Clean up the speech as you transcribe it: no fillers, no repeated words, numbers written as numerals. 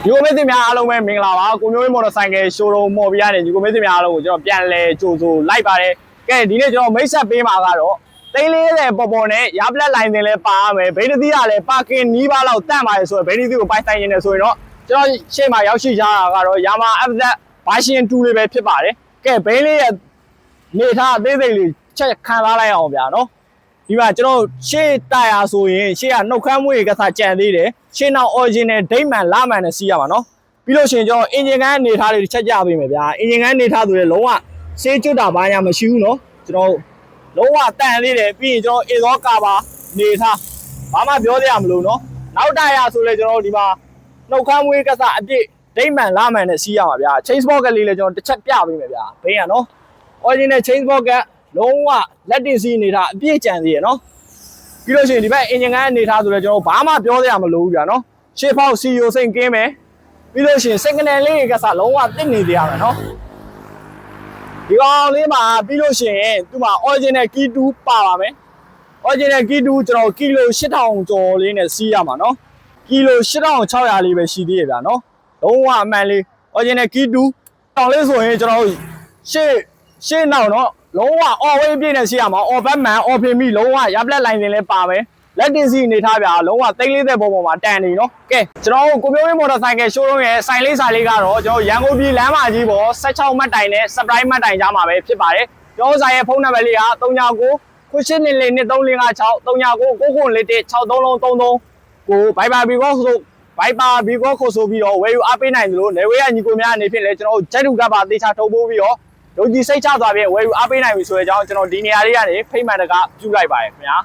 ဒီကိုမေးသများအားလုံးပဲမင်္ဂလာပါကိုမျိုးမော်တော်ဆိုင်ကယ်ရှိုးရုံမော်ပြရတယ်ဒီကိုမေးသများအားလုံးကိုကျွန်တော်ပြန်လဲကြိုဆိုလိုက်ပါတယ်ကဲဒီနေ့ကျွန်တော်မိတ်ဆက်ပေးမှာကတော့340ပေါ်ပေါ်နဲ့ရပလက်လိုင်းတင်လဲပါရမယ်ဘိန်းသီးကလည်းပါကင်နီးပါးလောက်တန့်ပါတယ်ဆိုတော့ဘိန်းသီးကိုပိုင်ဆိုင်နေတယ်ဆိုရင်တော့ကျွန်တော်ရှေ့မှာရောက်ရှိကြတာကတော့ Yamaha FZ version 2လေးပဲဖြစ်ပါတယ်ကဲဘိန်းလေးရဲ့နေထားအသေးစိတ်လေးချက်ခံစားလိုက်အောင်ဗျာနော်ဒီမှာကျွန်တော်ရှေ့တိုင်အားဆိုရင်ရှေ့ကနှုတ်ခမ်းမွေးကစားကြံသေးတယ်ရှေ့နောက် original ဒိတ်မှန်လာမှန်နဲ့စီးရပါနော်ပြီးလို့ရှိရင်ကျွန်တော်အင်ဂျင်ကန်းအနေထားလေးချက်ကြပေးမယ်ဗျာအင်ဂျင်ကန်းအနေထားဆိုရင်လုံးဝဆေးကျွတ်တာဘာညာမရှိဘူးနော်ကျွန်တော်လုံးဝတန်သေးတယ်ပြီးရင်ကျွန်တော်အေသောကာပါနေထားဘာမှပြောစရာမလိုနော်နောက်တိုင်အားဆိုလဲကျွန်တော်ဒီမှာနှုတ်ခမ်းမွေးကစားအပြည့်ဒိတ်မှန်လာမှန်နဲ့စီးရပါဗျာ chain spot ကလေးလည်းကျွန်တော်တစ်ချက်ပြပေးမယ်ဗျာဘေးကနော် original chain spot ကလုံးဝလက်တင်စီနေတာအပြည့်ကြံသေးရနော်ပြီးလို့ရှိရင်ဒီဘက်အင်ဂျင်ကန်းအနေထားဆိုတော့ကျွန်တော်ဘာမှပြောစရာမလိုဘူးဗျာနော်ရှေ့ဖောက်စီယိုစိတ်ကင်းမယ်ပြီးလို့ရှိရင် signal လေးကစားလုံးဝတစ်နေသေးရမယ်နော်ဒီကောင်လေးမှာပြီးလို့ရှိရင်သူ့မှာ original key 2ပါပါမယ် original key 2ကျွန်တော်ကီလို8000ကျော်လေးနဲ့စီးရမှာနော်ကီလို8600လေးပဲရှိသေးရဗျာနော်လုံးဝအမှန်လေး original key 2တောင်လေးဆိုရင်ကျွန်တော်ရှေ့နောက်နော်လုံးဝ all way ပြည့်နေရှိရမှာ all back man all pin မိလုံးဝရပလက်လိုင်းတင်လဲပါမယ်လက်တင်စီအနေထားဗျာလုံးဝ340ပေါ်မှာတန်နေနော်ကဲကျွန်တော်ကိုမျိုးမော်တော်ဆိုင်ကယ်ရှိုးရုံးရဲ့ဆိုင်လေးဆိုင်လေးကတော့ကျွန်တော်ရန်ကုန်ပြည်လမ်းမကြီးပေါ်16မှတ်တိုင်နဲ့ surprise မှတ်တိုင်ကြားမှာပဲဖြစ်ပါတယ်ကျွန်တော်ဆိုင်ရဲ့ဖုန်းနံပါတ်လေးက39 98442356 39 ကိုViber BigoဆိုViber Bigo ခေါ်ဆိုပြီးတော့ဝယ်ယူအားပေးနိုင်တယ်လို့နေဝေးရညီကိုများအနေဖြင့်လဲကျွန်တော်ဂျက်တူကပါသေချာထုတ်ပိုးပြီးတော့ဒုံကြီးစိတ်ချသွားပြီးဝယ်ယူအားပေးနိုင်ပြီဆိုတဲ့အကြောင်းကျွန်တော်ဒီနေရာလေးကနေဖိတ်မှန်တကပြုလိုက်ပါတယ်ခင်ဗျာ